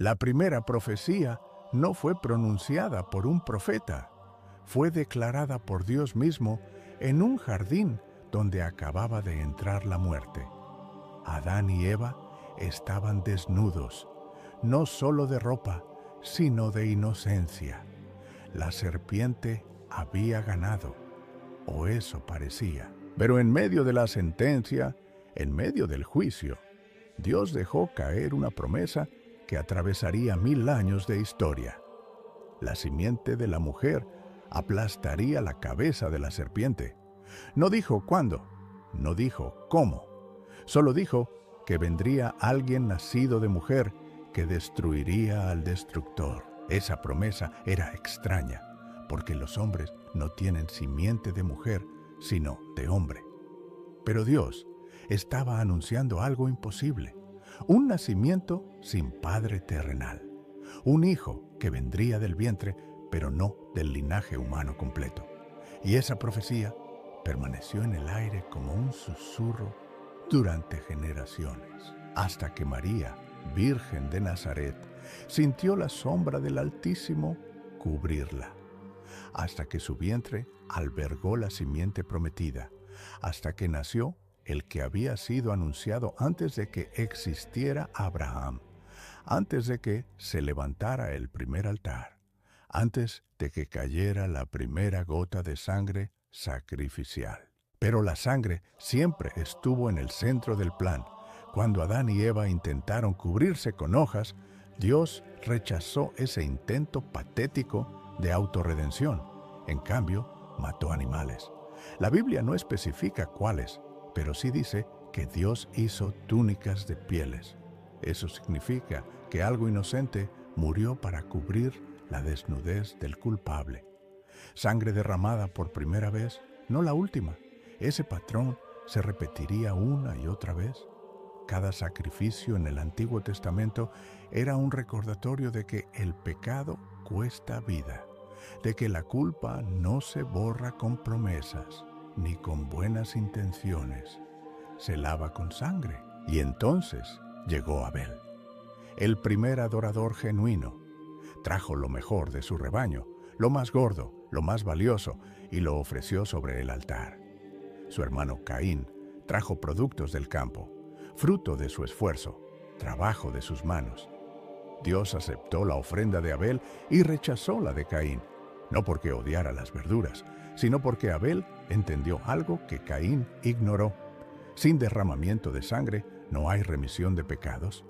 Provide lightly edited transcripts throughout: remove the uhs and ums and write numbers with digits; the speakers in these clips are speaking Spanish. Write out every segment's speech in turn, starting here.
La primera profecía no fue pronunciada por un profeta, fue declarada por Dios mismo en un jardín donde acababa de entrar la muerte. Adán y Eva estaban desnudos, no solo de ropa, sino de inocencia. La serpiente había ganado, o eso parecía. Pero en medio de la sentencia, en medio del juicio, Dios dejó caer una promesa que atravesaría 1000 años de historia. La simiente de la mujer aplastaría la cabeza de la serpiente. No dijo cuándo, no dijo cómo, solo dijo que vendría alguien nacido de mujer que destruiría al destructor. Esa promesa era extraña, porque los hombres no tienen simiente de mujer, sino de hombre. Pero Dios estaba anunciando algo imposible, un nacimiento sin padre terrenal, un hijo que vendría del vientre, pero no del linaje humano completo. Y esa profecía permaneció en el aire como un susurro durante generaciones, hasta que María, Virgen de Nazaret, sintió la sombra del Altísimo cubrirla, hasta que su vientre albergó la simiente prometida, hasta que nació el que había sido anunciado antes de que existiera Abraham, antes de que se levantara el primer altar, antes de que cayera la primera gota de sangre sacrificial. Pero la sangre siempre estuvo en el centro del plan. Cuando Adán y Eva intentaron cubrirse con hojas, Dios rechazó ese intento patético de autorredención. En cambio, mató animales. La Biblia no especifica cuáles, pero sí dice que Dios hizo túnicas de pieles. Eso significa que algo inocente murió para cubrir la desnudez del culpable. Sangre derramada por primera vez, no la última. Ese patrón se repetiría una y otra vez. Cada sacrificio en el Antiguo Testamento era un recordatorio de que el pecado cuesta vida, de que la culpa no se borra con promesas ni con buenas intenciones, se lava con sangre. Y entonces llegó Abel, el primer adorador genuino. Trajo lo mejor de su rebaño, lo más gordo, lo más valioso, y lo ofreció sobre el altar. Su hermano Caín trajo productos del campo, fruto de su esfuerzo, trabajo de sus manos. Dios aceptó la ofrenda de Abel y rechazó la de Caín, no porque odiara las verduras, sino porque Abel entendió algo que Caín ignoró. Sin derramamiento de sangre no hay remisión de pecados.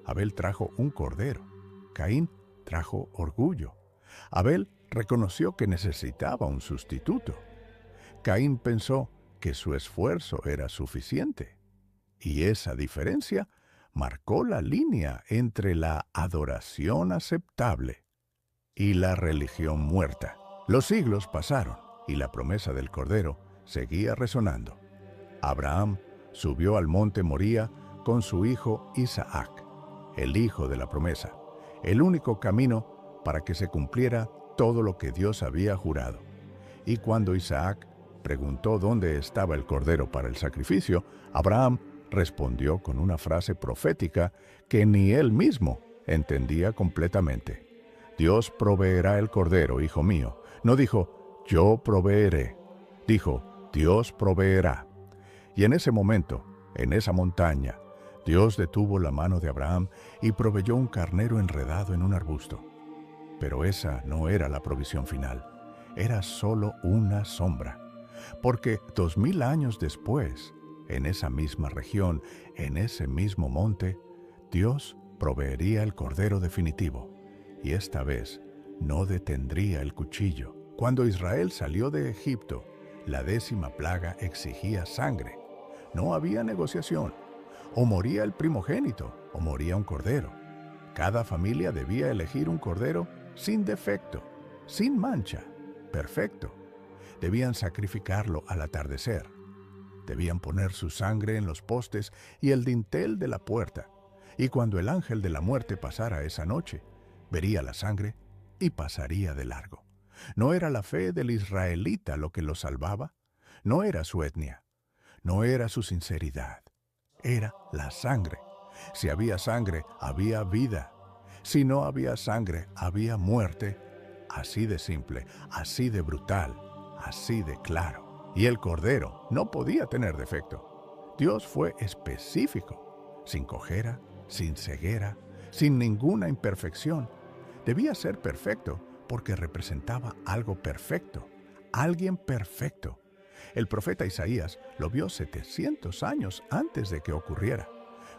Abel trajo un cordero, Caín trajo orgullo. Abel reconoció que necesitaba un sustituto. Caín pensó que su esfuerzo era suficiente. Y esa diferencia marcó la línea entre la adoración aceptable y la religión muerta. Los siglos pasaron y la promesa del Cordero seguía resonando. Abraham subió al monte Moría con su hijo Isaac, el hijo de la promesa, el único camino para que se cumpliera todo lo que Dios había jurado. Y cuando Isaac preguntó dónde estaba el cordero para el sacrificio, Abraham respondió con una frase profética que ni él mismo entendía completamente. Dios proveerá el cordero, hijo mío. No dijo, yo proveeré. Dijo, Dios proveerá. Y en ese momento, en esa montaña, Dios detuvo la mano de Abraham y proveyó un carnero enredado en un arbusto. Pero esa no era la provisión final. Era solo una sombra. Porque 2000 años después, en esa misma región, en ese mismo monte, Dios proveería el cordero definitivo. Y esta vez no detendría el cuchillo. Cuando Israel salió de Egipto, la 10ª plaga exigía sangre. No había negociación. O moría el primogénito, o moría un cordero. Cada familia debía elegir un cordero sin defecto, sin mancha, perfecto. Debían sacrificarlo al atardecer. Debían poner su sangre en los postes y el dintel de la puerta. Y cuando el ángel de la muerte pasara esa noche, vería la sangre y pasaría de largo. No era la fe del israelita lo que lo salvaba, no era su etnia, no era su sinceridad, era la sangre. Si había sangre, había vida. Si no había sangre, había muerte. Así de simple, así de brutal, así de claro. Y el Cordero no podía tener defecto. Dios fue específico, sin cojera, sin ceguera, sin ninguna imperfección. Debía ser perfecto porque representaba algo perfecto, alguien perfecto. El profeta Isaías lo vio 700 años antes de que ocurriera.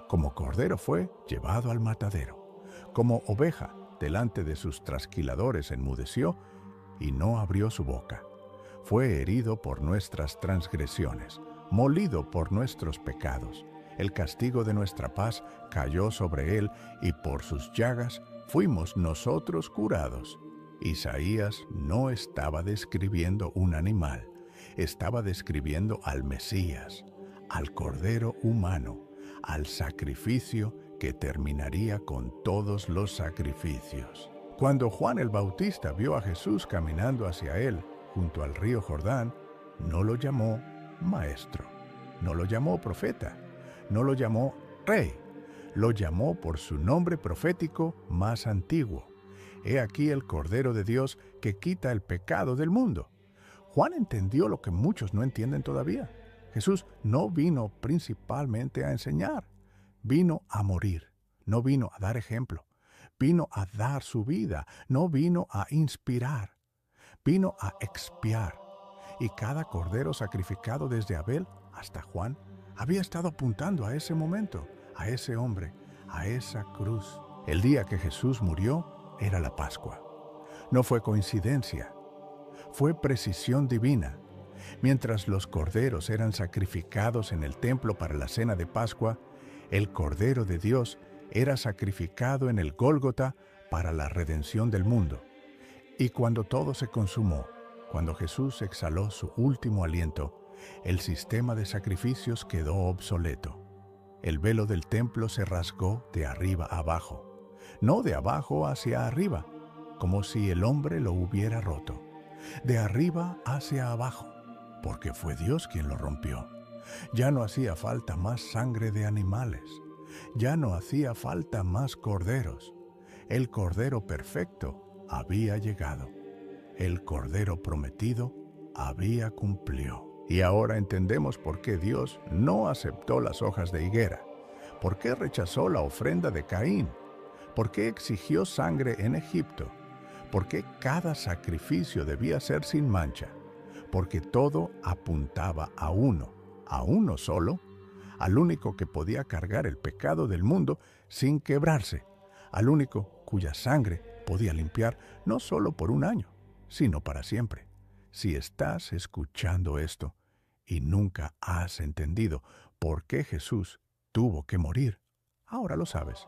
Como cordero fue llevado al matadero. Como oveja, delante de sus trasquiladores enmudeció y no abrió su boca. Fue herido por nuestras transgresiones, molido por nuestros pecados. El castigo de nuestra paz cayó sobre él y por sus llagas fuimos nosotros curados. Isaías no estaba describiendo un animal, estaba describiendo al Mesías, al Cordero humano, al sacrificio que terminaría con todos los sacrificios. Cuando Juan el Bautista vio a Jesús caminando hacia él, junto al río Jordán, no lo llamó maestro, no lo llamó profeta, no lo llamó rey, lo llamó por su nombre profético más antiguo. He aquí el Cordero de Dios que quita el pecado del mundo. Juan entendió lo que muchos no entienden todavía. Jesús no vino principalmente a enseñar, vino a morir, no vino a dar ejemplo, vino a dar su vida, no vino a inspirar, vino a expiar. Y cada cordero sacrificado desde Abel hasta Juan había estado apuntando a ese momento, a ese hombre, a esa cruz. El día que Jesús murió era la Pascua. No fue coincidencia, fue precisión divina. Mientras los corderos eran sacrificados en el templo para la cena de Pascua, el Cordero de Dios era sacrificado en el Gólgota para la redención del mundo. Y cuando todo se consumó, cuando Jesús exhaló su último aliento, el sistema de sacrificios quedó obsoleto. El velo del templo se rasgó de arriba a abajo, no de abajo hacia arriba, como si el hombre lo hubiera roto, de arriba hacia abajo, porque fue Dios quien lo rompió. Ya no hacía falta más sangre de animales, ya no hacía falta más corderos. El Cordero perfecto había llegado. El Cordero prometido había cumplido. Y ahora entendemos por qué Dios no aceptó las hojas de higuera, por qué rechazó la ofrenda de Caín, por qué exigió sangre en Egipto, por qué cada sacrificio debía ser sin mancha, porque todo apuntaba a uno solo, al único que podía cargar el pecado del mundo sin quebrarse, al único cuya sangre podía limpiar no solo por un año, sino para siempre. Si estás escuchando esto y nunca has entendido por qué Jesús tuvo que morir, ahora lo sabes,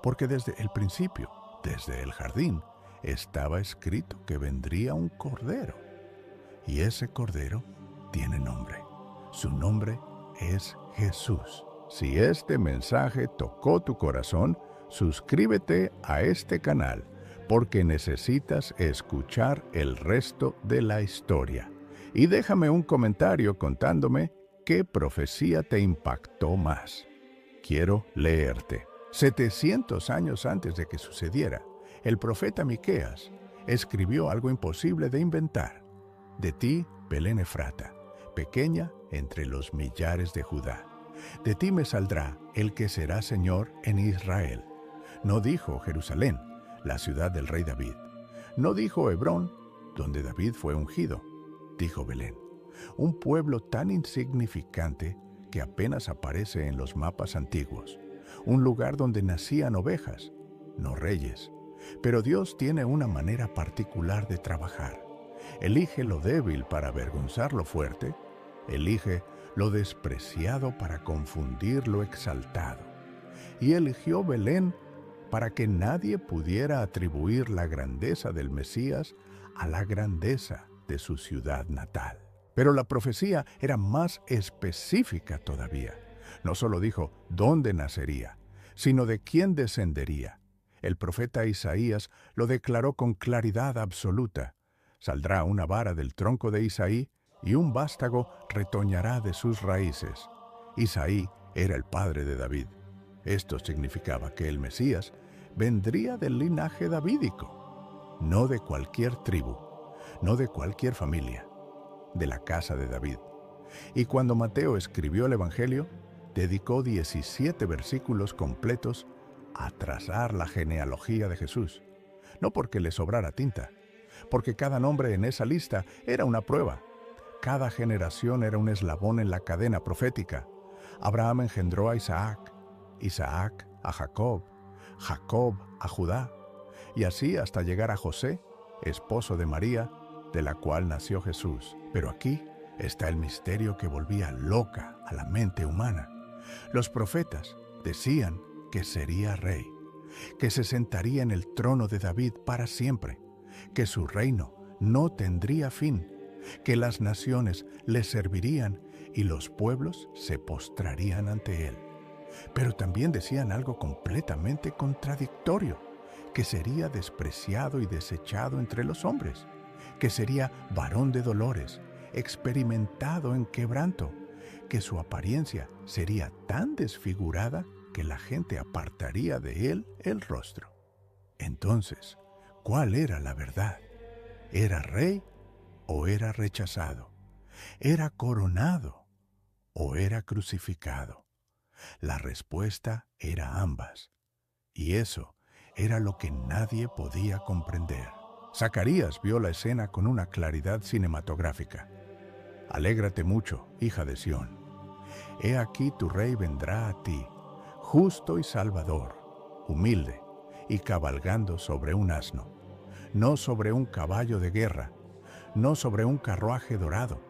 porque desde el principio, desde el jardín, estaba escrito que vendría un Cordero. Y ese Cordero tiene nombre. Su nombre es Jesús. Si este mensaje tocó tu corazón, suscríbete a este canal, porque necesitas escuchar el resto de la historia. Y déjame un comentario contándome qué profecía te impactó más. Quiero leerte. 700 años antes de que sucediera, el profeta Miqueas escribió algo imposible de inventar. De ti, Belén Efrata, pequeña entre los millares de Judá. De ti me saldrá el que será Señor en Israel. No dijo Jerusalén, la ciudad del rey David. No dijo Hebrón, donde David fue ungido. Dijo Belén, un pueblo tan insignificante que apenas aparece en los mapas antiguos. Un lugar donde nacían ovejas, no reyes. Pero Dios tiene una manera particular de trabajar. Elige lo débil para avergonzar lo fuerte. Elige lo despreciado para confundir lo exaltado. Y eligió Belén para que nadie pudiera atribuir la grandeza del Mesías a la grandeza de su ciudad natal. Pero la profecía era más específica todavía. No solo dijo dónde nacería, sino de quién descendería. El profeta Isaías lo declaró con claridad absoluta. Saldrá una vara del tronco de Isaí y un vástago retoñará de sus raíces. Isaí era el padre de David. Esto significaba que el Mesías vendría del linaje davídico, no de cualquier tribu, no de cualquier familia, de la casa de David. Y cuando Mateo escribió el Evangelio, dedicó 17 versículos completos a trazar la genealogía de Jesús, no porque le sobrara tinta, porque cada nombre en esa lista era una prueba. Cada generación era un eslabón en la cadena profética. Abraham engendró a Isaac, Isaac a Jacob, Jacob a Judá, y así hasta llegar a José, esposo de María, de la cual nació Jesús. Pero aquí está el misterio que volvía loca a la mente humana. Los profetas decían que sería rey, que se sentaría en el trono de David para siempre, que su reino no tendría fin, que las naciones le servirían y los pueblos se postrarían ante él. Pero también decían algo completamente contradictorio, que sería despreciado y desechado entre los hombres, que sería varón de dolores, experimentado en quebranto, que su apariencia sería tan desfigurada que la gente apartaría de él el rostro. Entonces, ¿cuál era la verdad? ¿Era rey o era rechazado? ¿Era coronado o era crucificado? La respuesta era ambas, y eso era lo que nadie podía comprender. Zacarías vio la escena con una claridad cinematográfica. Alégrate mucho, hija de Sión. He aquí tu rey vendrá a ti, justo y salvador, humilde y cabalgando sobre un asno, no sobre un caballo de guerra, no sobre un carruaje dorado,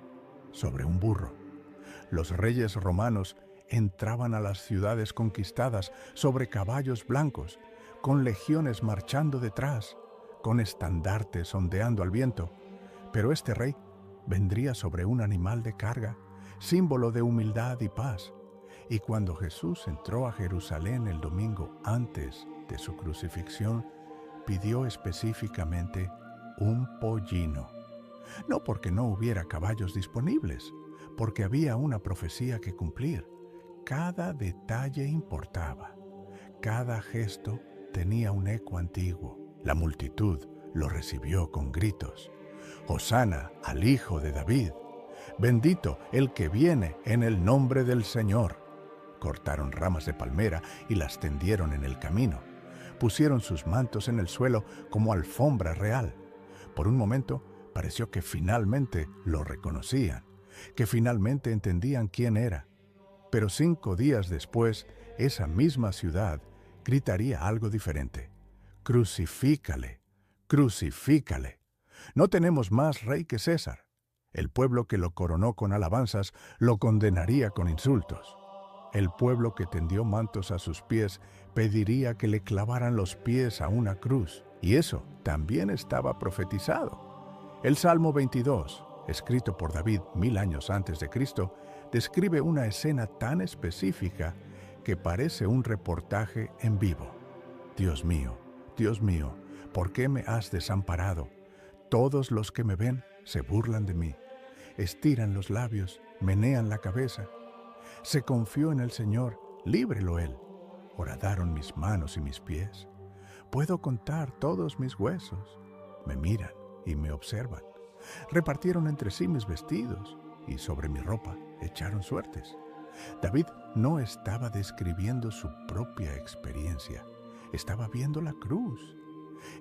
sobre un burro. Los reyes romanos entraban a las ciudades conquistadas sobre caballos blancos, con legiones marchando detrás, con estandartes ondeando al viento, pero este rey vendría sobre un animal de carga, símbolo de humildad y paz. Y cuando Jesús entró a Jerusalén el domingo antes de su crucifixión, pidió específicamente un pollino. No porque no hubiera caballos disponibles, porque había una profecía que cumplir. Cada detalle importaba. Cada gesto tenía un eco antiguo. La multitud lo recibió con gritos. Hosana al Hijo de David. Bendito el que viene en el nombre del Señor. Cortaron ramas de palmera y las tendieron en el camino. Pusieron sus mantos en el suelo como alfombra real. Por un momento pareció que finalmente lo reconocían, que finalmente entendían quién era. Pero 5 días después, esa misma ciudad gritaría algo diferente. Crucifícale, crucifícale. No tenemos más rey que César. El pueblo que lo coronó con alabanzas lo condenaría con insultos. El pueblo que tendió mantos a sus pies pediría que le clavaran los pies a una cruz. Y eso también estaba profetizado. El Salmo 22, escrito por David 1000 años antes de Cristo, describe una escena tan específica que parece un reportaje en vivo. Dios mío, ¿por qué me has desamparado? Todos los que me ven se burlan de mí. Estiran los labios, menean la cabeza. Se confió en el Señor, líbrelo Él. Horadaron mis manos y mis pies. Puedo contar todos mis huesos. Me miran y me observan. Repartieron entre sí mis vestidos y sobre mi ropa echaron suertes. David no estaba describiendo su propia experiencia. Estaba viendo la cruz.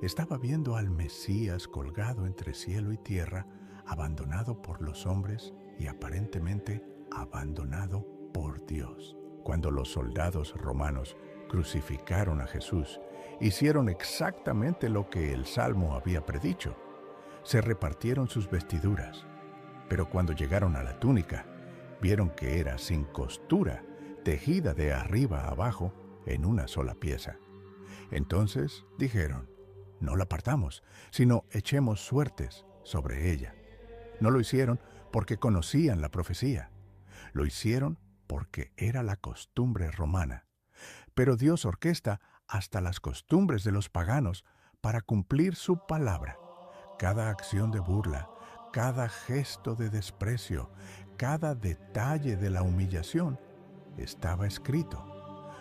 Estaba viendo al Mesías colgado entre cielo y tierra, abandonado por los hombres y aparentemente abandonado por Dios. Cuando los soldados romanos crucificaron a Jesús, hicieron exactamente lo que el Salmo había predicho. Se repartieron sus vestiduras, pero cuando llegaron a la túnica, vieron que era sin costura, tejida de arriba a abajo en una sola pieza. Entonces dijeron, no la partamos, sino echemos suertes sobre ella. No lo hicieron porque conocían la profecía. Lo hicieron porque era la costumbre romana. Pero Dios orquesta hasta las costumbres de los paganos para cumplir su palabra. Cada acción de burla, cada gesto de desprecio, cada detalle de la humillación estaba escrito.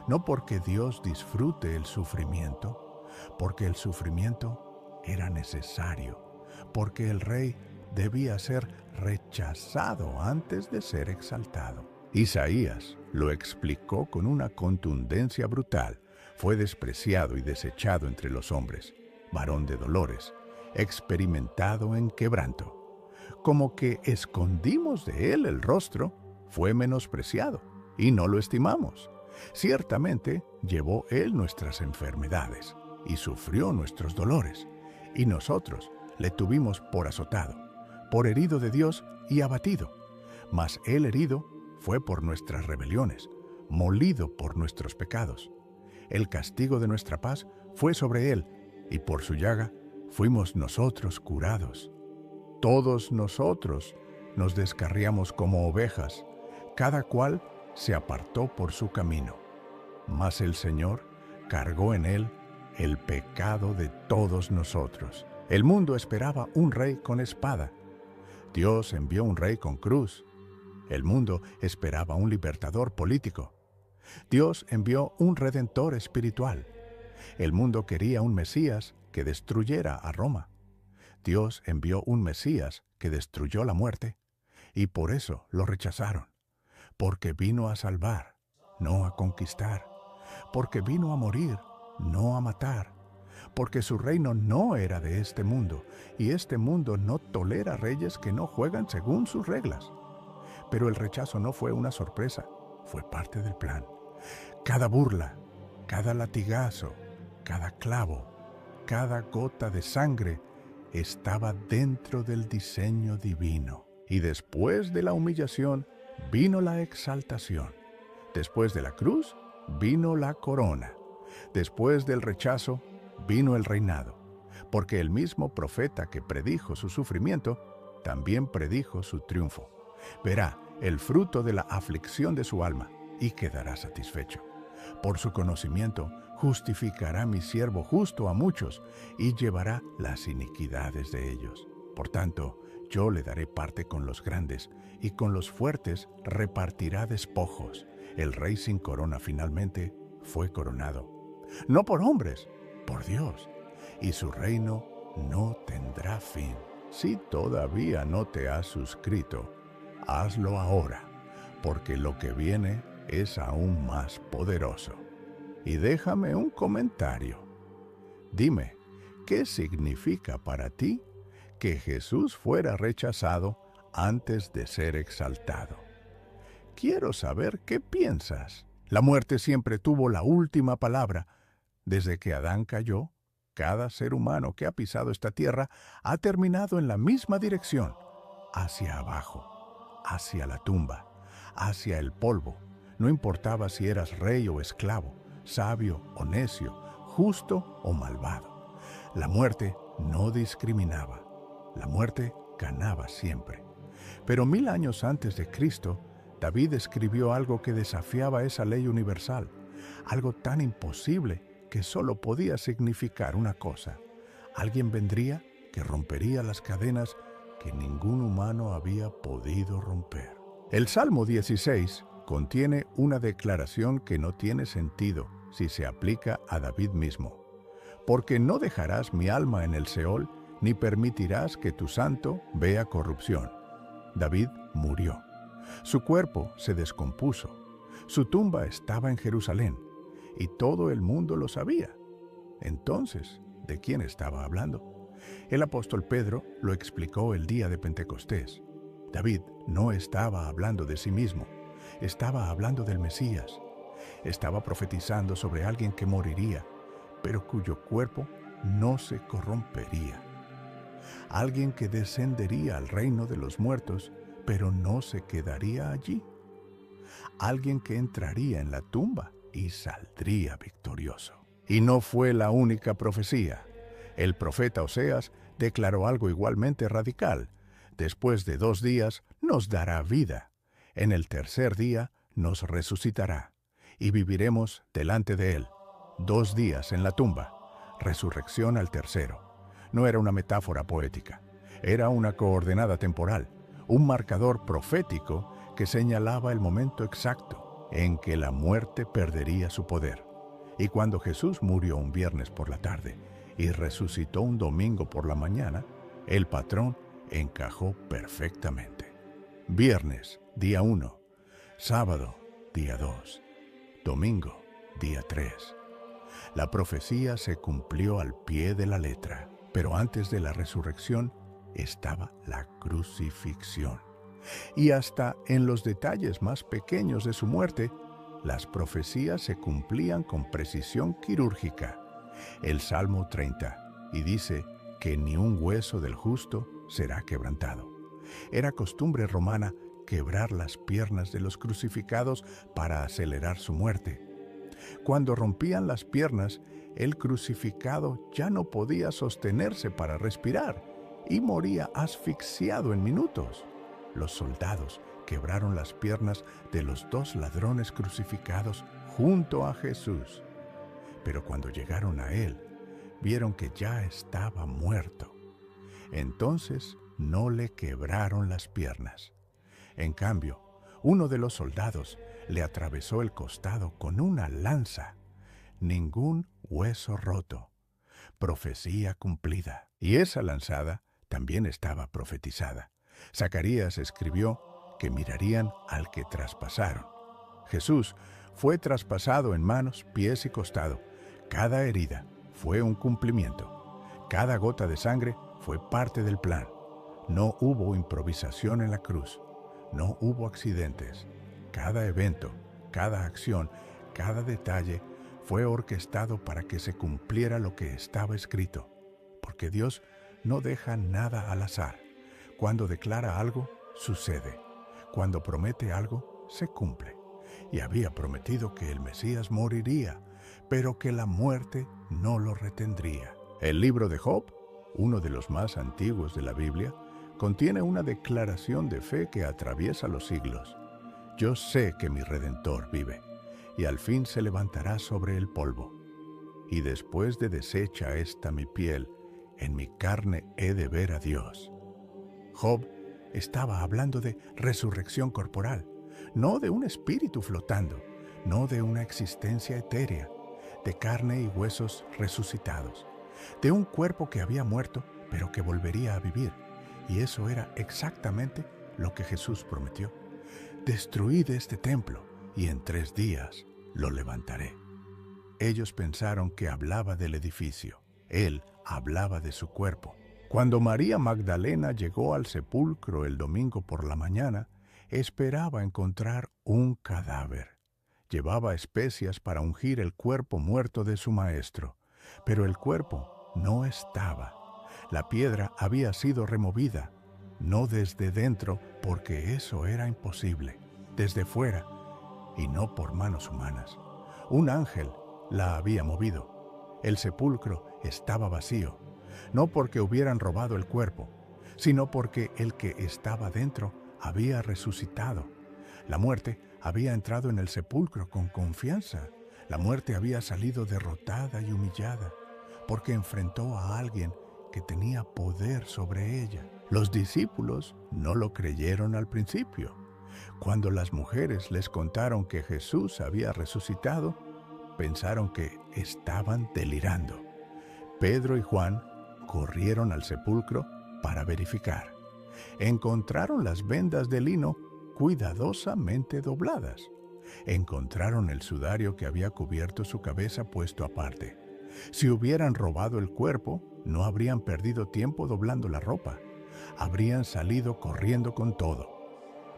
No porque Dios disfrute el sufrimiento, porque el sufrimiento era necesario, porque el rey debía ser rechazado antes de ser exaltado. Isaías lo explicó con una contundencia brutal. Fue despreciado y desechado entre los hombres, varón de dolores, experimentado en quebranto. Como que escondimos de él el rostro, fue menospreciado y no lo estimamos. Ciertamente llevó él nuestras enfermedades y sufrió nuestros dolores, y nosotros le tuvimos por azotado, por herido de Dios y abatido. Mas él herido fue por nuestras rebeliones, molido por nuestros pecados. El castigo de nuestra paz fue sobre él, y por su llaga fuimos nosotros curados. Todos nosotros nos descarriamos como ovejas, cada cual se apartó por su camino. Mas el Señor cargó en él el pecado de todos nosotros. El mundo esperaba un rey con espada. Dios envió un rey con cruz. El mundo esperaba un libertador político. Dios envió un redentor espiritual. El mundo quería un Mesías que destruyera a Roma. Dios envió un Mesías que destruyó la muerte, y por eso lo rechazaron, porque vino a salvar, no a conquistar, porque vino a morir, no a matar, porque su reino no era de este mundo, y este mundo no tolera reyes que no juegan según sus reglas. Pero el rechazo no fue una sorpresa, fue parte del plan. Cada burla, cada latigazo, cada clavo, cada gota de sangre estaba dentro del diseño divino. Y después de la humillación vino la exaltación. Después de la cruz vino la corona. Después del rechazo vino el reinado. Porque el mismo profeta que predijo su sufrimiento también predijo su triunfo. Verá el fruto de la aflicción de su alma y quedará satisfecho. Por su conocimiento justificará mi siervo justo a muchos y llevará las iniquidades de ellos. Por tanto, yo le daré parte con los grandes y con los fuertes repartirá despojos. El rey sin corona finalmente fue coronado. No por hombres, por Dios. Y su reino no tendrá fin. Si todavía no te has suscrito, hazlo ahora, porque lo que viene es aún más poderoso. Y déjame un comentario. Dime, ¿qué significa para ti que Jesús fuera rechazado antes de ser exaltado? Quiero saber qué piensas. La muerte siempre tuvo la última palabra. Desde que Adán cayó, cada ser humano que ha pisado esta tierra ha terminado en la misma dirección, hacia abajo, hacia la tumba, hacia el polvo. No importaba si eras rey o esclavo, sabio o necio, justo o malvado. La muerte no discriminaba. La muerte ganaba siempre. Pero 1000 años antes de Cristo, David escribió algo que desafiaba esa ley universal, algo tan imposible que solo podía significar una cosa. Alguien vendría que rompería las cadenas que ningún humano había podido romper. El Salmo 16 contiene una declaración que no tiene sentido si se aplica a David mismo. Porque no dejarás mi alma en el Seol, ni permitirás que tu santo vea corrupción. David murió. Su cuerpo se descompuso. Su tumba estaba en Jerusalén, y todo el mundo lo sabía. Entonces, ¿de quién estaba hablando? El apóstol Pedro lo explicó el día de Pentecostés. David no estaba hablando de sí mismo, estaba hablando del Mesías. Estaba profetizando sobre alguien que moriría, pero cuyo cuerpo no se corrompería. Alguien que descendería al reino de los muertos, pero no se quedaría allí. Alguien que entraría en la tumba y saldría victorioso. Y no fue la única profecía. El profeta Oseas declaró algo igualmente radical. Después de 2 días nos dará vida. En el tercer día nos resucitará. Y viviremos delante de él. 2 días en la tumba. Resurrección al tercero. No era una metáfora poética. Era una coordenada temporal. Un marcador profético que señalaba el momento exacto en que la muerte perdería su poder. Y cuando Jesús murió un viernes por la tarde y resucitó un domingo por la mañana, el patrón encajó perfectamente. Viernes, día 1. Sábado, día 2. Domingo, día 3. La profecía se cumplió al pie de la letra, pero antes de la resurrección estaba la crucifixión. Y hasta en los detalles más pequeños de su muerte, las profecías se cumplían con precisión quirúrgica. El Salmo 30, y dice que ni un hueso del justo será quebrantado. Era costumbre romana quebrar las piernas de los crucificados para acelerar su muerte. Cuando rompían las piernas, el crucificado ya no podía sostenerse para respirar y moría asfixiado en minutos. Los soldados quebraron las piernas de los 2 ladrones crucificados junto a Jesús. Pero cuando llegaron a él, vieron que ya estaba muerto. Entonces no le quebraron las piernas. En cambio, uno de los soldados le atravesó el costado con una lanza. Ningún hueso roto. Profecía cumplida. Y esa lanzada también estaba profetizada. Zacarías escribió que mirarían al que traspasaron. Jesús fue traspasado en manos, pies y costado. Cada herida fue un cumplimiento. Cada gota de sangre fue parte del plan. No hubo improvisación en la cruz. No hubo accidentes. Cada evento, cada acción, cada detalle fue orquestado para que se cumpliera lo que estaba escrito. Porque Dios no deja nada al azar. Cuando declara algo, sucede. Cuando promete algo, se cumple. Y había prometido que el Mesías moriría, pero que la muerte no lo retendría. El libro de Job, uno de los más antiguos de la Biblia, contiene una declaración de fe que atraviesa los siglos. Yo sé que mi Redentor vive, y al fin se levantará sobre el polvo. Y después de deshecha esta mi piel, en mi carne he de ver a Dios. Job estaba hablando de resurrección corporal, no de un espíritu flotando, no de una existencia etérea, de carne y huesos resucitados, de un cuerpo que había muerto, pero que volvería a vivir. Y eso era exactamente lo que Jesús prometió. Destruid este templo, y en 3 días lo levantaré. Ellos pensaron que hablaba del edificio. Él hablaba de su cuerpo. Cuando María Magdalena llegó al sepulcro el domingo por la mañana, esperaba encontrar un cadáver. Llevaba especias para ungir el cuerpo muerto de su maestro, pero el cuerpo no estaba. La piedra había sido removida, no desde dentro, porque eso era imposible, desde fuera, y no por manos humanas. Un ángel la había movido. El sepulcro estaba vacío, no porque hubieran robado el cuerpo, sino porque el que estaba dentro había resucitado. La muerte había entrado en el sepulcro con confianza. La muerte había salido derrotada y humillada, porque enfrentó a alguien que tenía poder sobre ella. Los discípulos no lo creyeron al principio. Cuando las mujeres les contaron que Jesús había resucitado, pensaron que estaban delirando. Pedro y Juan corrieron al sepulcro para verificar. Encontraron las vendas de lino cuidadosamente dobladas. Encontraron el sudario que había cubierto su cabeza puesto aparte. Si hubieran robado el cuerpo, no habrían perdido tiempo doblando la ropa. Habrían salido corriendo con todo.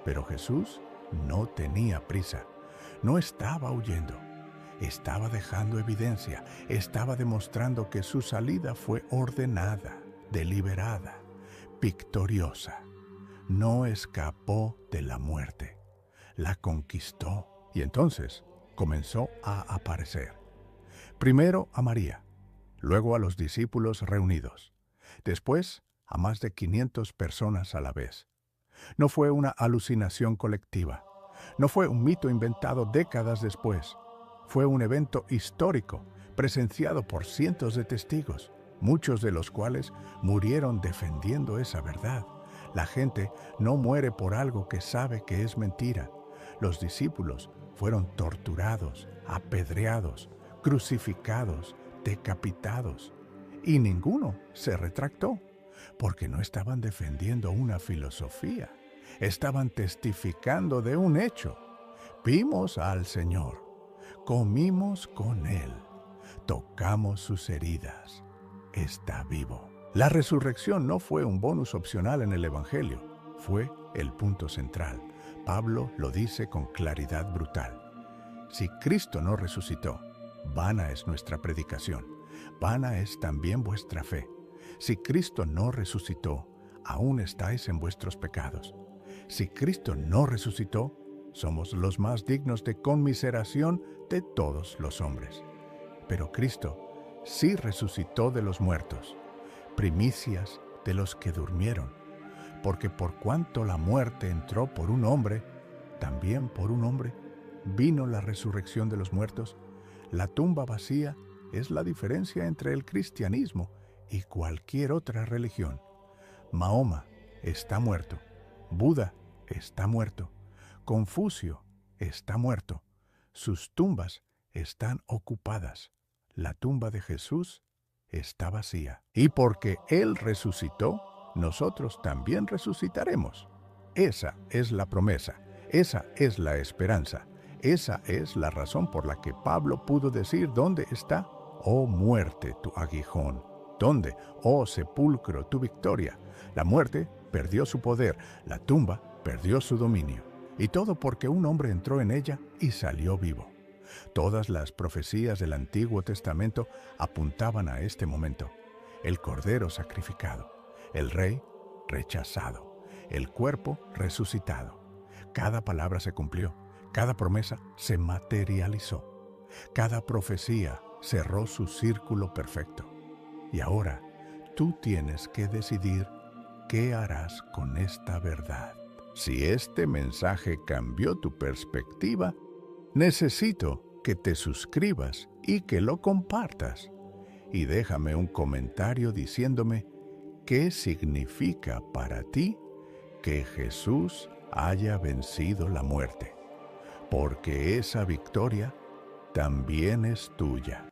Pero Jesús no tenía prisa. No estaba huyendo. Estaba dejando evidencia. Estaba demostrando que su salida fue ordenada, deliberada, victoriosa. No escapó de la muerte. La conquistó. Y entonces comenzó a aparecer. Primero a María, luego a los discípulos reunidos, después a más de 500 personas a la vez. No fue una alucinación colectiva, no fue un mito inventado décadas después. Fue un evento histórico, presenciado por cientos de testigos, muchos de los cuales murieron defendiendo esa verdad. La gente no muere por algo que sabe que es mentira. Los discípulos fueron torturados, apedreados, crucificados, decapitados, y ninguno se retractó, porque no estaban defendiendo una filosofía, estaban testificando de un hecho. Vimos al Señor, comimos con Él, tocamos sus heridas, está vivo. La resurrección no fue un bonus opcional en el Evangelio, fue el punto central. Pablo lo dice con claridad brutal. Si Cristo no resucitó, vana es nuestra predicación, vana es también vuestra fe. Si Cristo no resucitó, aún estáis en vuestros pecados. Si Cristo no resucitó, somos los más dignos de conmiseración de todos los hombres. Pero Cristo sí resucitó de los muertos, primicias de los que durmieron, porque por cuanto la muerte entró por un hombre, también por un hombre vino la resurrección de los muertos. La tumba vacía es la diferencia entre el cristianismo y cualquier otra religión. Mahoma está muerto, Buda está muerto, Confucio está muerto, sus tumbas están ocupadas. La tumba de Jesús está vacía. Y porque Él resucitó, nosotros también resucitaremos. Esa es la promesa, esa es la esperanza, esa es la razón por la que Pablo pudo decir: ¿dónde está, oh muerte, tu aguijón? ¿Dónde, oh sepulcro, tu victoria? La muerte perdió su poder, la tumba perdió su dominio. Y todo porque un hombre entró en ella y salió vivo. Todas las profecías del Antiguo Testamento apuntaban a este momento. El Cordero sacrificado, el Rey rechazado, el cuerpo resucitado. Cada palabra se cumplió, cada promesa se materializó, cada profecía cerró su círculo perfecto. Y ahora tú tienes que decidir qué harás con esta verdad. Si este mensaje cambió tu perspectiva, necesito que te suscribas y que lo compartas. Y déjame un comentario diciéndome qué significa para ti que Jesús haya vencido la muerte, porque esa victoria también es tuya.